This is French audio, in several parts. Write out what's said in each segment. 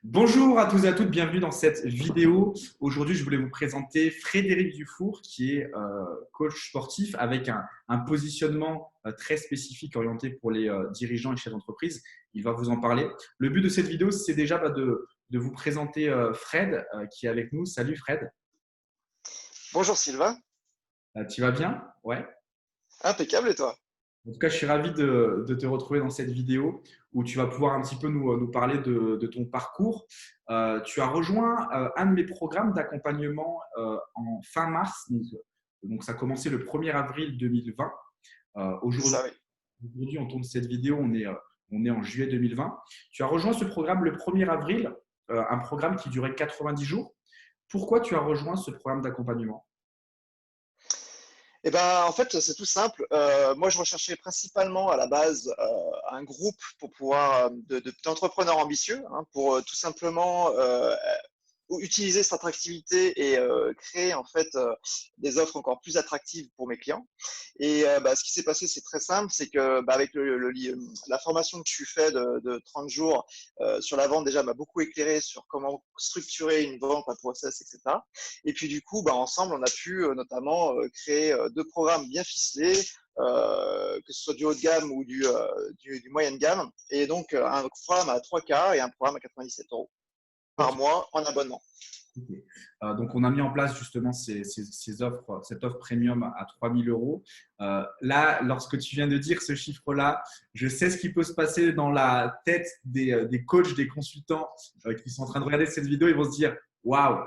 Bonjour à tous et à toutes, bienvenue dans cette vidéo. Aujourd'hui, je voulais vous présenter Frédéric Dufour, qui est coach sportif avec un positionnement très spécifique orienté pour les dirigeants et chefs d'entreprise. Il va vous en parler. Le but de cette vidéo, c'est déjà de vous présenter Fred, qui est avec nous. Salut Fred. Bonjour Sylvain, Tu vas bien? Ouais. impeccable et toi? En tout cas, je suis ravi de te retrouver dans cette vidéo où tu vas pouvoir un petit peu nous parler de ton parcours. Tu as rejoint un de mes programmes d'accompagnement en fin mars. Donc, ça a commencé le 1er avril 2020. C'est Aujourd'hui, ça, oui. on tourne cette vidéo, on est en juillet 2020. Tu as rejoint ce programme le 1er avril, un programme qui durait 90 jours. Pourquoi tu as rejoint ce programme d'accompagnement? En fait, c'est tout simple. Moi, je recherchais principalement à la base un groupe pour pouvoir d'entrepreneurs ambitieux, hein, pour tout simplement utiliser cette attractivité et créer en fait des offres encore plus attractives pour mes clients. Ce qui s'est passé, c'est très simple, c'est que avec la formation que je suis fait de 30 jours sur la vente, déjà m'a beaucoup éclairé sur comment structurer une vente, un process, etc. Et puis du coup, ensemble, on a pu notamment créer deux programmes bien ficelés, que ce soit du haut de gamme ou du moyen de gamme. Et donc, un programme à 3K et un programme à 97 euros Ok. par mois en abonnement. Ok. Donc, on a mis en place justement ces offres, cette offre premium à 3 000 euros. Là, lorsque tu viens de dire ce chiffre-là, je sais ce qui peut se passer dans la tête des coachs, des consultants qui sont en train de regarder cette vidéo. Ils vont se dire waouh,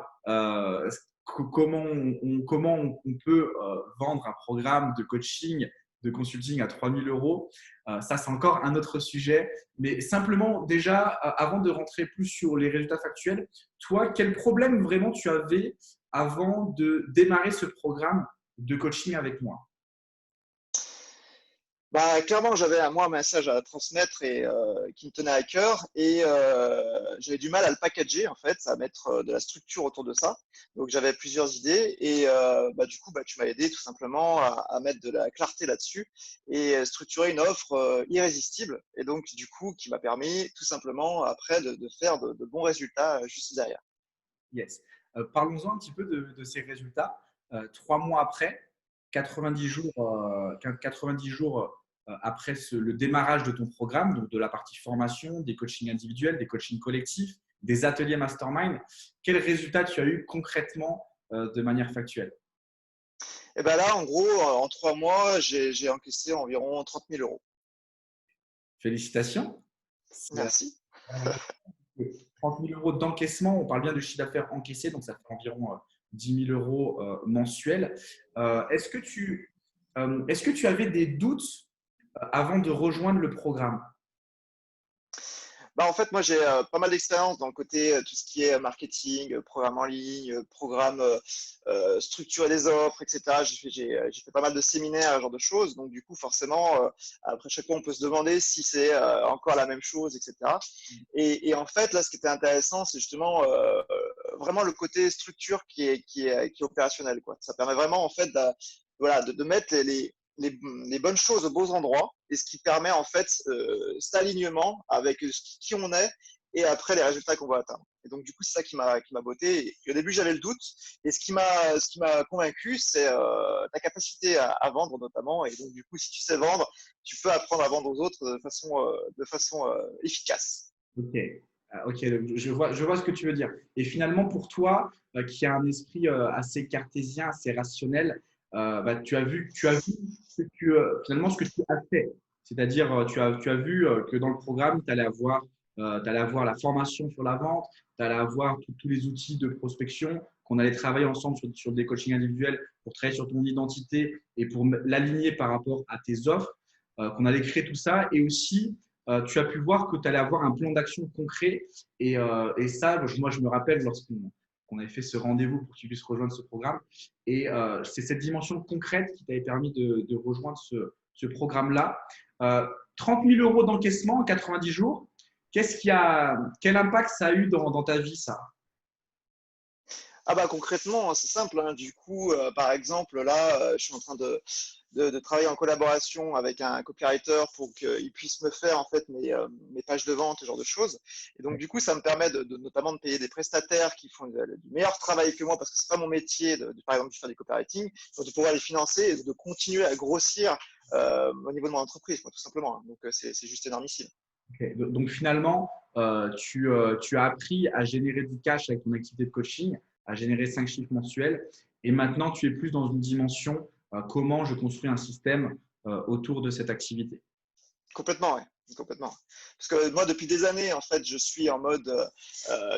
comment on peut vendre un programme de coaching, de consulting à 3 000 euros. Ça, c'est encore un autre sujet. Mais simplement, déjà, avant de rentrer plus sur les résultats factuels, toi, quel problème vraiment tu avais avant de démarrer ce programme de coaching avec moi? Clairement, j'avais à moi un message à transmettre et qui me tenait à cœur et j'avais du mal à le packager en fait, à mettre de la structure autour de ça. Donc j'avais plusieurs idées et du coup, tu m'as aidé tout simplement à mettre de la clarté là-dessus et structurer une offre irrésistible et donc du coup qui m'a permis tout simplement après de faire de bons résultats juste derrière. Yes. Parlons-en un petit peu de ces résultats. 3 mois après, 90 jours, 90 jours après le démarrage de ton programme, donc de la partie formation, des coachings individuels, des coachings collectifs, des ateliers mastermind, quels résultats tu as eu concrètement de manière factuelle? Et ben là, en gros, en 3 mois, j'ai encaissé environ 30 000 euros. Félicitations. C'est Merci. vraiment 30 000 euros d'encaissement. On parle bien de chiffre d'affaires encaissé, donc ça fait environ 10 000 euros mensuels. Est-ce que tu avais des doutes avant de rejoindre le programme? En fait, moi, j'ai pas mal d'expérience dans le côté tout ce qui est marketing, programme en ligne, programme structurer des offres, etc. J'ai fait pas mal de séminaires, ce genre de choses. Donc, du coup, forcément, après chaque fois, on peut se demander si c'est encore la même chose, etc. Et en fait, là, ce qui était intéressant, c'est justement vraiment le côté structure qui est opérationnel, quoi. Ça permet vraiment, en fait, voilà, de mettre les bonnes choses aux beaux endroits et ce qui permet en fait cet alignement avec qui on est et après les résultats qu'on va atteindre. Et donc du coup c'est ça qui m'a botté. Et au début j'avais le doute et ce qui m'a convaincu c'est ta capacité à vendre notamment. Et donc du coup si tu sais vendre, tu peux apprendre à vendre aux autres de façon efficace. Ok, ok, je vois ce que tu veux dire. Et finalement, pour toi, qui a un esprit assez cartésien, assez rationnel, tu as vu finalement ce que tu as fait. C'est-à-dire, tu as vu que dans le programme, tu allais avoir la formation sur la vente, tu allais avoir tous les outils de prospection, qu'on allait travailler ensemble sur des coachings individuels pour travailler sur ton identité et pour l'aligner par rapport à tes offres, qu'on allait créer tout ça. Et aussi, tu as pu voir que tu allais avoir un plan d'action concret. Et ça, moi, je me rappelle lorsqu'on avait fait ce rendez-vous pour que tu puisses rejoindre ce programme. Et c'est cette dimension concrète qui t'avait permis de rejoindre ce programme-là. 30 000 euros d'encaissement en 90 jours. Quel impact ça a eu dans ta vie, ça? Ah bah concrètement, hein, c'est simple, hein. Du coup, par exemple, là, je suis en train de travailler en collaboration avec un copywriter pour qu'il puisse me faire en fait mes pages de vente, ce genre de choses. Et donc du coup, ça me permet notamment de payer des prestataires qui font du meilleur travail que moi parce que c'est pas mon métier par exemple de faire du copywriting, donc de pouvoir les financer et de continuer à grossir au niveau de mon entreprise, quoi, tout simplement, hein. Donc c'est juste énormissime. Ok. Donc finalement, tu as appris à générer du cash avec ton activité de coaching, à générer 5 chiffres mensuels. Et maintenant, tu es plus dans une dimension comment je construis un système autour de cette activité. Complètement, ouais. Complètement. Parce que moi, depuis des années, en fait, je suis en mode,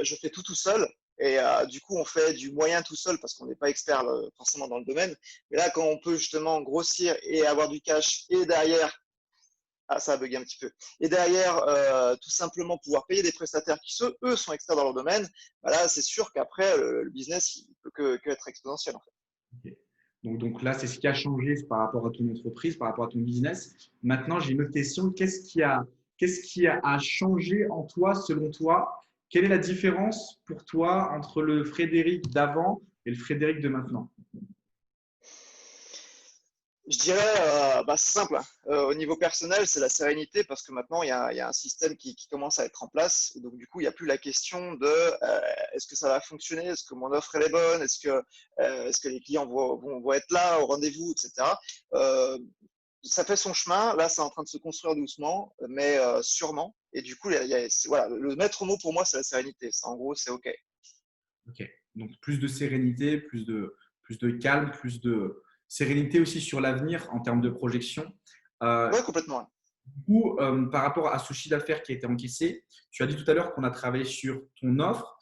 je fais tout seul. Et du coup, on fait du moyen tout seul parce qu'on n'est pas expert forcément dans le domaine. Mais là, quand on peut justement grossir et avoir du cash et derrière, ah, ça a bugué un petit peu. Et derrière, tout simplement pouvoir payer des prestataires qui, eux, sont experts dans leur domaine, bah là, c'est sûr qu'après, le business, il peut que être exponentiel, en fait. Ok. Donc là, c'est ce qui a changé par rapport à ton entreprise, par rapport à ton business. Maintenant, j'ai une autre question. Qu'est-ce qui a changé en toi, selon toi? Quelle est la différence pour toi entre le Frédéric d'avant et le Frédéric de maintenant? Je dirais, bah, c'est simple, hein. Au niveau personnel, c'est la sérénité parce que maintenant, il y a un système qui commence à être en place. Et donc, du coup, il n'y a plus la question de est-ce que ça va fonctionner? Est-ce que mon offre elle est bonne? Est-ce que les clients vont être là au rendez-vous, etc. Euh, Ça fait son chemin. Là, c'est en train de se construire doucement, mais sûrement. Et du coup, voilà, le maître mot pour moi, c'est la sérénité. Ça, en gros, c'est OK. Ok. Donc plus de sérénité, plus de calme, plus de sérénité aussi sur l'avenir en termes de projection. Ouais, complètement. Ou par rapport à ce chiffre d'affaires qui a été encaissé, tu as dit tout à l'heure qu'on a travaillé sur ton offre.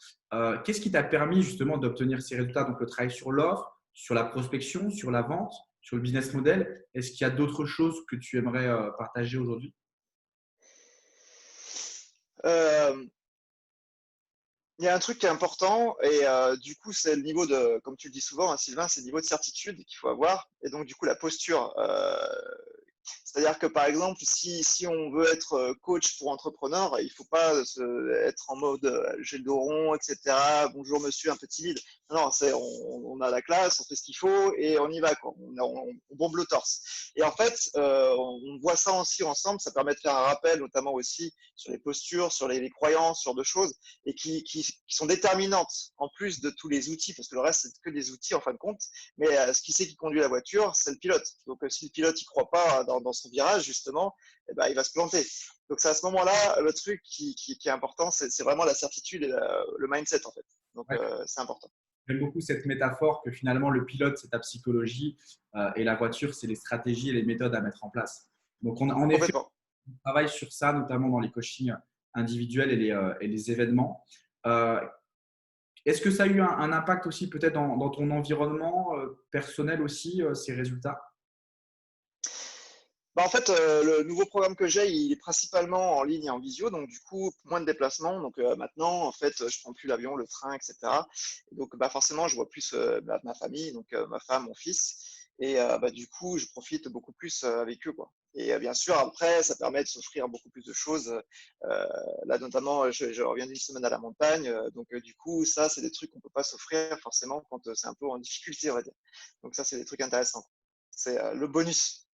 Qu'est-ce qui t'a permis justement d'obtenir ces résultats? Donc le travail sur l'offre, sur la prospection, sur la vente, sur le business model. Est-ce qu'il y a d'autres choses que tu aimerais partager aujourd'hui? Euh, Il y a un truc qui est important et du coup, c'est le niveau de, comme tu le dis souvent, hein, Sylvain, c'est le niveau de certitude qu'il faut avoir. Et donc, du coup, la posture. C'est-à-dire que, par exemple, si on veut être coach pour entrepreneur, il ne faut pas être en mode j'ai le dos rond, etc. Bonjour monsieur, un peu timide. Non, on a la classe, on fait ce qu'il faut et on y va, quoi. On bombe le torse. Et en fait, on voit ça aussi ensemble. Ça permet de faire un rappel, notamment aussi sur les postures, sur les croyances, sur deux choses et qui sont déterminantes en plus de tous les outils, parce que le reste, c'est que des outils en fin de compte. Mais ce qui c'est qui conduit la voiture, c'est le pilote. Donc, si le pilote ne croit pas dans son virage, justement, eh ben, il va se planter. Donc, c'est à ce moment-là, le truc qui est important, c'est vraiment la certitude et le mindset, en fait. Donc, Ouais. c'est important. J'aime beaucoup cette métaphore que finalement le pilote, c'est ta psychologie et la voiture, c'est les stratégies et les méthodes à mettre en place. Donc, en effet, Complètement. on travaille sur ça, notamment dans les coachings individuels et les événements. Euh, Est-ce que ça a eu un impact aussi peut-être dans ton environnement personnel aussi, ces résultats? Bah, en fait, le nouveau programme que j'ai, il est principalement en ligne et en visio, donc du coup, moins de déplacements. Donc maintenant, en fait, je prends plus l'avion, le train, etc. Et donc, bah, forcément, je vois plus ma famille, donc ma femme, mon fils. Et bah, du coup, je profite beaucoup plus avec eux, quoi. Et bien sûr, après, ça permet de s'offrir beaucoup plus de choses. Euh, Là, notamment, je reviens d'une semaine à la montagne. Donc, du coup, ça, c'est des trucs qu'on peut pas s'offrir forcément quand c'est un peu en difficulté, on va dire. Donc, ça, c'est des trucs intéressants. C'est le bonus.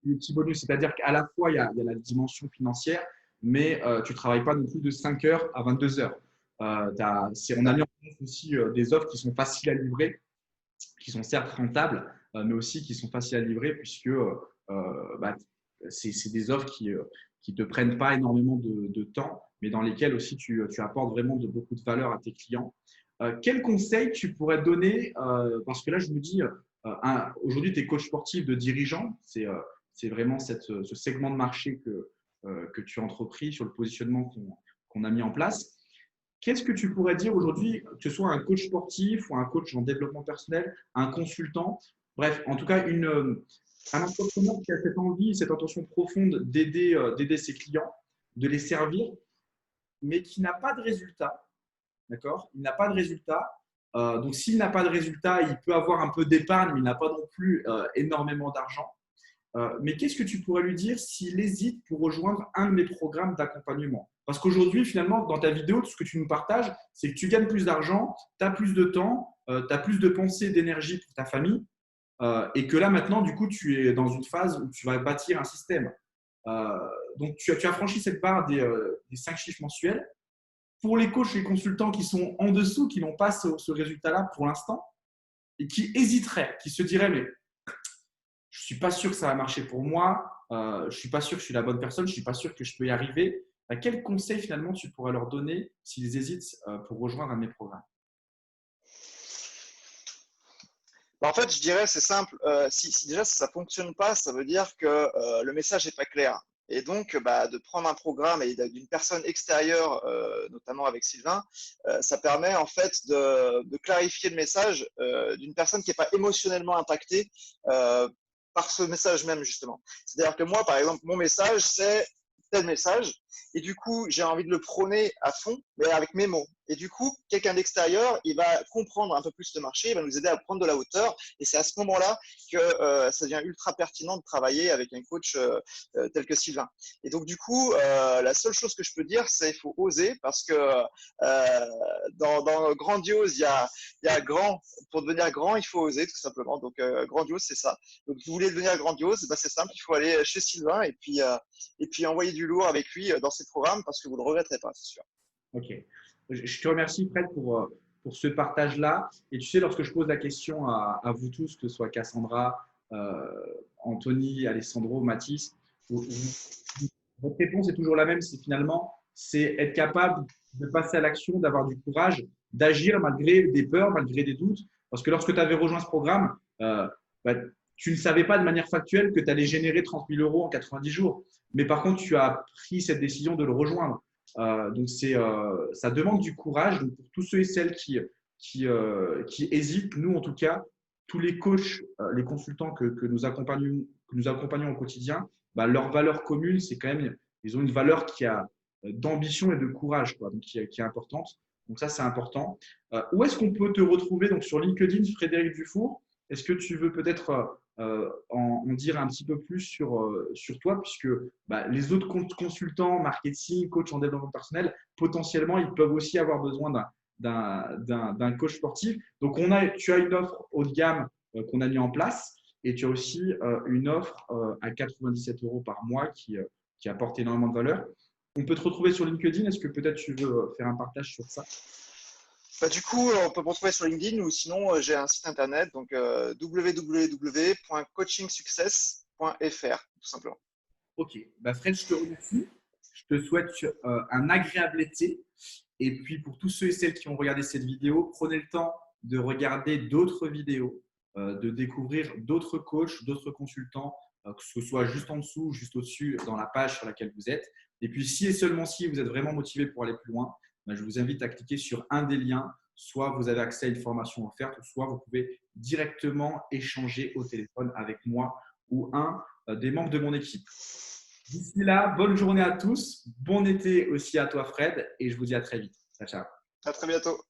Les petits bonus, c'est-à-dire qu'à la fois, il y a la dimension financière, mais tu ne travailles pas non plus de 5 heures à 22 heures. On a mis en place aussi des offres qui sont faciles à livrer, qui sont certes rentables, mais aussi qui sont faciles à livrer puisque bah, c'est des offres qui ne te prennent pas énormément de temps, mais dans lesquelles aussi tu apportes vraiment beaucoup de valeur à tes clients. Quel conseil tu pourrais donner parce que là, je me dis, aujourd'hui, tu es coach sportif de dirigeant, c'est vraiment ce segment de marché que tu as entrepris sur le positionnement qu'on a mis en place. Qu'est-ce que tu pourrais dire aujourd'hui, que ce soit un coach sportif ou un coach en développement personnel, un consultant, bref, en tout cas, un entrepreneur qui a cette envie, cette intention profonde d'aider ses clients, de les servir, mais qui n'a pas de résultat, d'accord? Il n'a pas de résultat. Donc, s'il n'a pas de résultat, il peut avoir un peu d'épargne, mais il n'a pas non plus énormément d'argent. Mais qu'est-ce que tu pourrais lui dire s'il hésite pour rejoindre un de mes programmes d'accompagnement? Parce qu'aujourd'hui, finalement, dans ta vidéo, tout ce que tu nous partages, c'est que tu gagnes plus d'argent, tu as plus de temps, tu as plus de pensée, d'énergie pour ta famille. Et que là, maintenant, du coup, tu es dans une phase où tu vas bâtir un système. Euh, donc, tu as franchi cette barre des 5 chiffres mensuels. Pour les coachs et les consultants qui sont en dessous, qui n'ont pas ce résultat-là pour l'instant, et qui hésiteraient, qui se diraient, mais je ne suis pas sûr que ça va marcher pour moi, je ne suis pas sûr que je suis la bonne personne, je ne suis pas sûr que je peux y arriver. Quel conseil finalement tu pourrais leur donner s'ils hésitent pour rejoindre un de mes programmes? Bah, en fait, je dirais, c'est simple. Si déjà ça ne fonctionne pas, ça veut dire que le message n'est pas clair. Et donc, bah, de prendre un programme et d'une personne extérieure, notamment avec Sylvain, ça permet en fait de clarifier le message d'une personne qui n'est pas émotionnellement impactée par ce message même, justement. C'est-à-dire que moi, par exemple, mon message, c'est tel message. Et du coup, j'ai envie de le prôner à fond, mais avec mes mots. Et du coup, quelqu'un d'extérieur, il va comprendre un peu plus le marché, il va nous aider à prendre de la hauteur. Et c'est à ce moment-là que ça devient ultra pertinent de travailler avec un coach tel que Sylvain. Et donc, du coup, la seule chose que je peux dire, c'est qu'il faut oser parce que dans grandiose, il y a grand. Pour devenir grand, il faut oser, tout simplement. Donc, grandiose, c'est ça. Donc, vous voulez devenir grandiose, ben, c'est simple, il faut aller chez Sylvain et puis envoyer du lourd avec lui dans ses programmes parce que vous ne le regretterez pas, c'est sûr. Ok. Je te remercie, Fred, pour ce partage-là. Et tu sais, lorsque je pose la question à vous tous, que ce soit Cassandra, Anthony, Alessandro, Mathis, votre réponse est toujours la même. C'est finalement, c'est être capable de passer à l'action, d'avoir du courage, d'agir malgré des peurs, malgré des doutes. Parce que lorsque tu avais rejoint ce programme, bah, tu ne savais pas de manière factuelle que tu allais générer 30 000 euros en 90 jours. Mais par contre, tu as pris cette décision de le rejoindre. Donc, ça demande du courage. Donc, pour tous ceux et celles qui hésitent, nous, en tout cas, tous les coachs, les consultants que nous accompagnons au quotidien, bah, leur valeur commune, c'est quand même, ils ont une valeur qui a d'ambition et de courage, quoi, donc qui est importante. Donc, ça, c'est important. Où est-ce qu'on peut te retrouver? Donc, sur LinkedIn, Frédéric Dufour. Est-ce que tu veux peut-être en dire un petit peu plus sur toi, puisque bah, les autres consultants, marketing, coach en développement personnel, potentiellement, ils peuvent aussi avoir besoin d'un coach sportif. Donc, tu as une offre haut de gamme qu'on a mis en place et tu as aussi une offre à 97 euros par mois qui apporte énormément de valeur. On peut te retrouver sur LinkedIn. Est-ce que peut-être tu veux faire un partage sur ça? Bah, du coup, on peut me retrouver sur LinkedIn ou sinon, j'ai un site internet, donc www.coachingsuccess.fr, tout simplement. Ok, bah Fred, je te remercie. Je te souhaite un agréable été. Et puis pour tous ceux et celles qui ont regardé cette vidéo, prenez le temps de regarder d'autres vidéos, de découvrir d'autres coachs, d'autres consultants, que ce soit juste en dessous, juste au-dessus, dans la page sur laquelle vous êtes. Et puis si et seulement si vous êtes vraiment motivé pour aller plus loin, bah, je vous invite à cliquer sur un des liens. Soit vous avez accès à une formation offerte, soit vous pouvez directement échanger au téléphone avec moi ou un des membres de mon équipe. D'ici là, bonne journée à tous, bon été aussi à toi Fred et je vous dis à très vite. Ciao, ciao. À très bientôt.